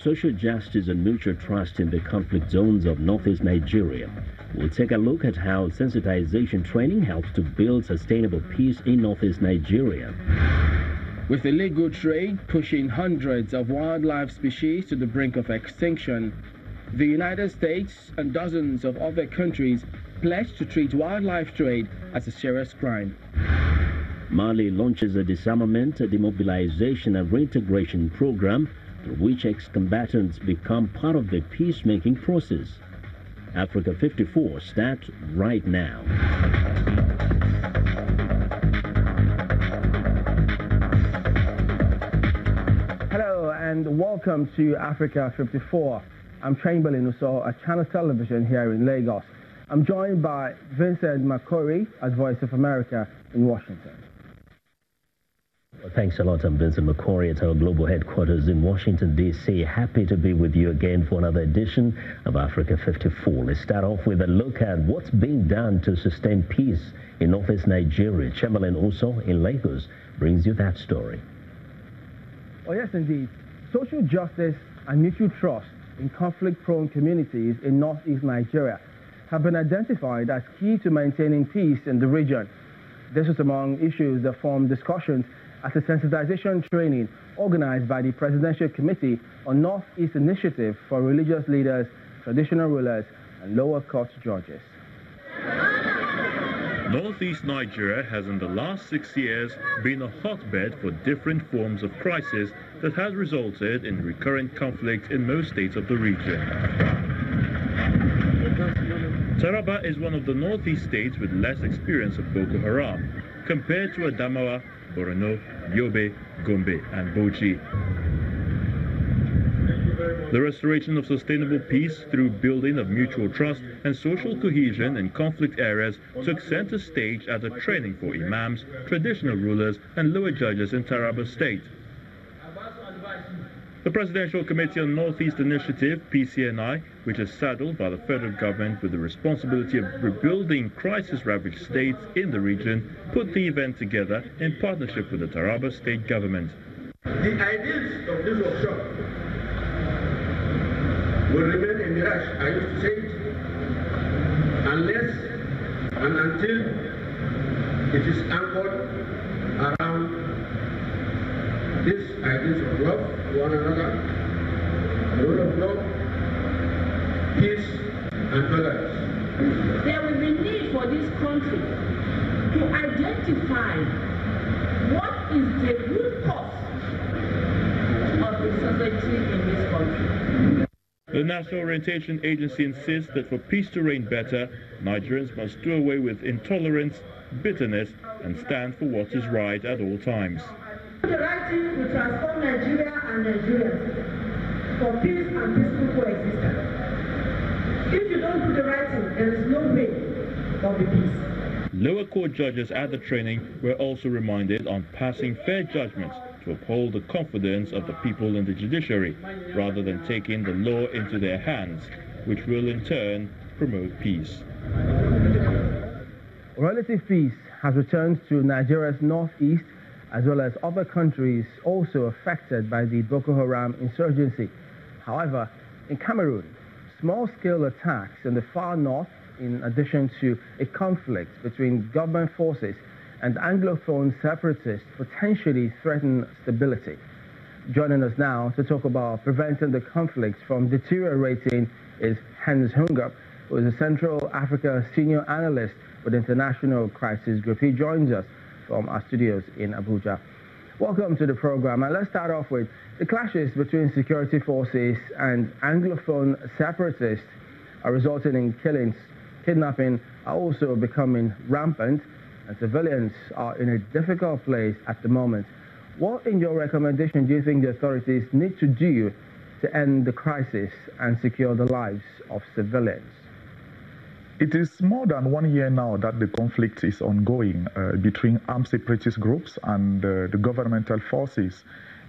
social justice and mutual trust in the conflict zones of northeast Nigeria. We'll take a look at how sensitization training helps to build sustainable peace in northeast Nigeria. With illegal trade pushing hundreds of wildlife species to the brink of extinction, the United States and dozens of other countries pledged to treat wildlife trade as a serious crime. Mali launches a disarmament, demobilization and reintegration program through which ex-combatants become part of the peacemaking process. Africa54 starts right now. Hello and welcome to Africa54. I'm Chamberlain Uso at Channel Television here in Lagos. I'm joined by Vincent McCory at Voice of America in Washington. Well, thanks a lot. I'm Vincent McCory at our global headquarters in Washington, D.C. Happy to be with you again for another edition of Africa54. Let's start off with a look at what's being done to sustain peace in northeast Nigeria. Chamberlain Uso in Lagos brings you that story. Oh, yes, indeed. Social justice and mutual trust in conflict-prone communities in northeast Nigeria have been identified as key to maintaining peace in the region. This is among issues that form discussions at a sensitization training organized by the Presidential Committee on Northeast Initiative for religious leaders, traditional rulers, and lower court judges. Northeast Nigeria has in the last 6 years been a hotbed for different forms of crisis that has resulted in recurrent conflict in most states of the region. Taraba is one of the northeast states with less experience of Boko Haram, compared to Adamawa, Borno, Yobe, Gombe and Bauchi. The restoration of sustainable peace through building of mutual trust and social cohesion in conflict areas took center stage at a training for imams, traditional rulers and lower judges in Taraba State. The Presidential Committee on Northeast Initiative, PCNI, which is saddled by the federal government with the responsibility of rebuilding crisis-ravaged states in the region, put the event together in partnership with the Taraba State government. The ideals of this workshop will remain in the rush, I used to say it, unless and until it is anchored around these ideas of love for one another, rule of law, peace and tolerance. There will be need for this country to identify what is the root cause of insecurity in this country. The National Orientation Agency insists that for peace to reign better, Nigerians must do away with intolerance, bitterness, and stand for what is right at all times. The right thing will transform Nigeria and Nigerians for peace and peaceful coexistence. If you don't do the right thing, there is no way for the peace. Lower court judges at the training were also reminded on passing fair judgments to uphold the confidence of the people in the judiciary, rather than taking the law into their hands, which will in turn promote peace. Relative peace has returned to Nigeria's northeast, as well as other countries also affected by the Boko Haram insurgency. However, in Cameroon, small-scale attacks in the far north, in addition to a conflict between government forces and Anglophone separatists, potentially threaten stability. Joining us now to talk about preventing the conflict from deteriorating is Hans Hunger, who is a Central Africa senior analyst with International Crisis Group. He joins us from our studios in Abuja. Welcome to the program. And let's start off with the clashes between security forces and Anglophone separatists are resulting in killings. Kidnapping are also becoming rampant, and civilians are in a difficult place at the moment. What, in your recommendation, do you think the authorities need to do to end the crisis and secure the lives of civilians? It is more than 1 year now that the conflict is ongoing between armed separatist groups and the governmental forces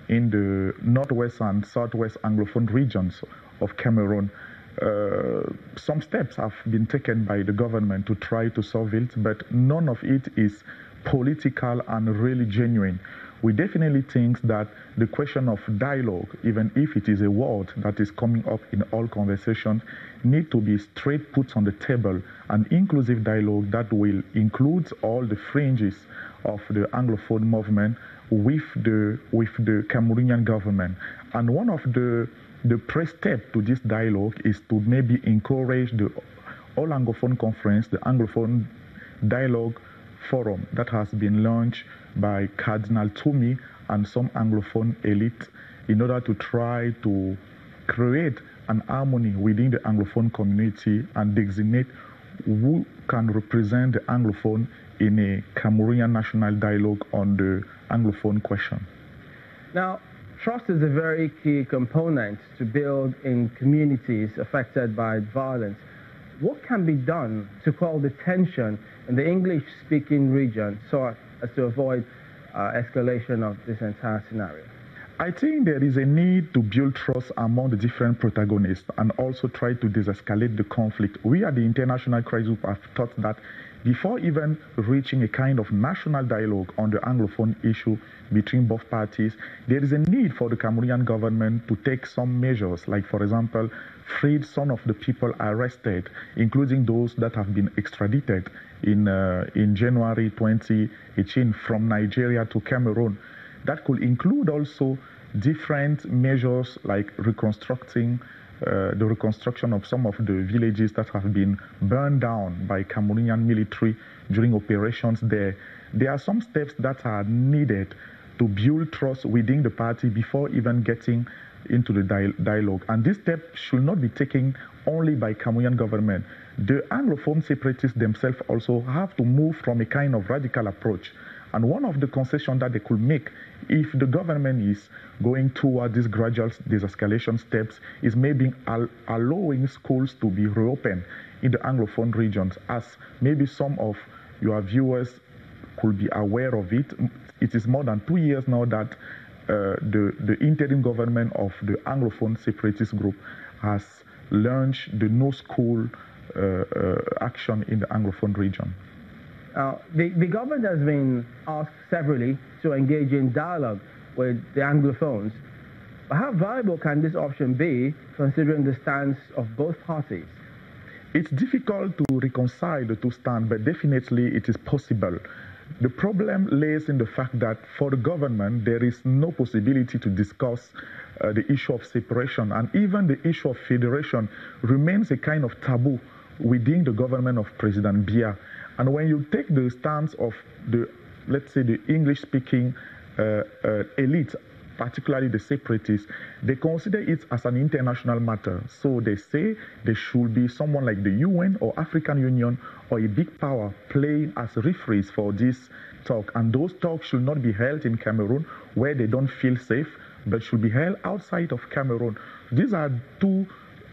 in the northwest and southwest Anglophone regions of Cameroon. Some steps have been taken by the government to try to solve it, but none of it is political and really genuine. we definitely think that the question of dialogue, even if it is a word that is coming up in all conversations, need to be straight put on the table, an inclusive dialogue that will include all the fringes of the Anglophone movement with the Cameroonian government. And one of the pre-step to this dialogue is to maybe encourage the All Anglophone Conference, the Anglophone Dialogue Forum that has been launched by Cardinal Toomey and some Anglophone elite in order to try to create an harmony within the Anglophone community and designate who can represent the Anglophone in a Cameroonian national dialogue on the Anglophone question. Now, trust is a very key component to build in communities affected by violence. What can be done to quell the tension in the English-speaking region so as to avoid escalation of this entire scenario? I think there is a need to build trust among the different protagonists and also try to de-escalate the conflict. We at the International Crisis Group have thought that before even reaching a kind of national dialogue on the Anglophone issue between both parties, there is a need for the Cameroonian government to take some measures, like, for example, freed some of the people arrested, including those that have been extradited in January 2018 from Nigeria to Cameroon. That could include also different measures like reconstruction of some of the villages that have been burned down by Cameroonian military during operations there. There are some steps that are needed to build trust within the party before even getting into the dialogue. And this step should not be taken only by Cameroonian government. The Anglophone separatists themselves also have to move from a kind of radical approach. And one of the concessions that they could make if the government is going toward these gradual de-escalation steps is maybe allowing schools to be reopened in the Anglophone regions. As maybe some of your viewers could be aware of it, it is more than 2 years now that the interim government of the Anglophone separatist group has launched the no school action in the Anglophone region. The government has been asked severally to engage in dialogue with the Anglophones. But how viable can this option be, considering the stance of both parties? It's difficult to reconcile the two stands, but definitely it is possible. The problem lays in the fact that for the government, there is no possibility to discuss the issue of separation, and even the issue of federation remains a kind of taboo within the government of President Biya. And when you take the stance of the, let's say, the English-speaking elite, particularly the separatists, they consider it as an international matter. So they say there should be someone like the UN or African Union or a big power playing as referees for this talk. And those talks should not be held in Cameroon where they don't feel safe, but should be held outside of Cameroon. These are two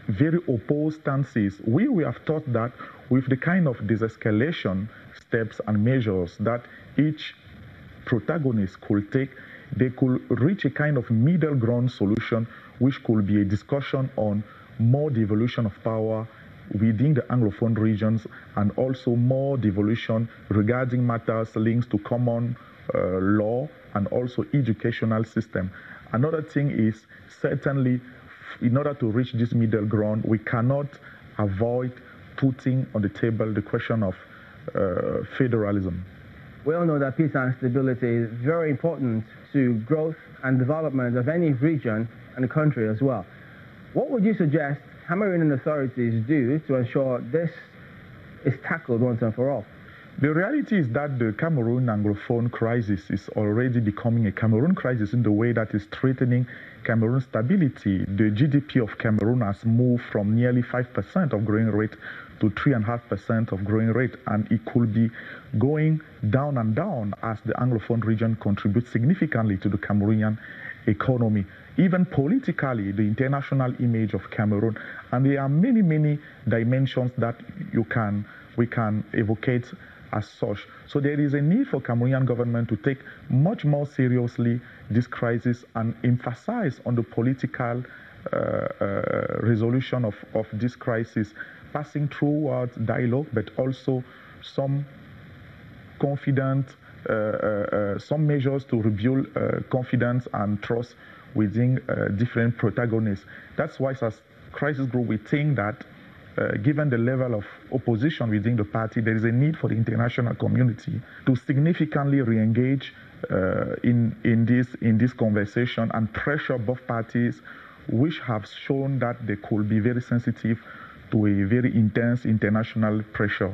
very opposed stances. We have thought that with the kind of de-escalation steps and measures that each protagonist could take, they could reach a kind of middle ground solution, which could be a discussion on more devolution of power within the Anglophone regions and also more devolution regarding matters linked to common law and also educational system. Another thing is certainly in order to reach this middle ground, we cannot avoid putting on the table the question of federalism. We all know that peace and stability is very important to growth and development of any region and the country as well. What would you suggest Cameroonian authorities do to ensure this is tackled once and for all? The reality is that the Cameroon Anglophone crisis is already becoming a Cameroon crisis in the way that is threatening Cameroon's stability. The GDP of Cameroon has moved from nearly 5% of growing rate to 3.5% of growing rate, and it could be going down and down as the Anglophone region contributes significantly to the Cameroonian economy. Even politically, the international image of Cameroon, and there are many, many dimensions that we can evocate as such. So there is a need for Cameroonian government to take much more seriously this crisis and emphasize on the political resolution of this crisis, passing through dialogue, but also some confident some measures to rebuild confidence and trust within different protagonists. That's why as crisis group we think that given the level of opposition within the party, there is a need for the international community to significantly re-engage in this conversation and pressure both parties, which have shown that they could be very sensitive to a very intense international pressure.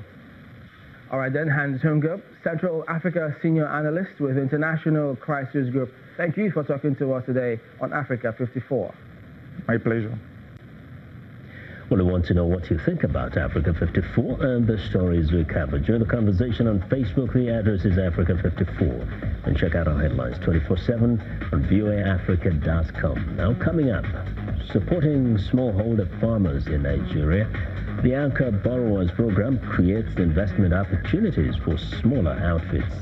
All right, then, Hans Hungup, Central Africa Senior Analyst with International Crisis Group. Thank you for talking to us today on Africa 54. My pleasure. Well, we want to know what you think about Africa 54 and the stories we covered. Join the conversation on Facebook. The address is Africa54. And check out our headlines 24/7 on voaafrica.com. Now, coming up, supporting smallholder farmers in Nigeria, the Anchor Borrowers Program creates investment opportunities for smaller outfits.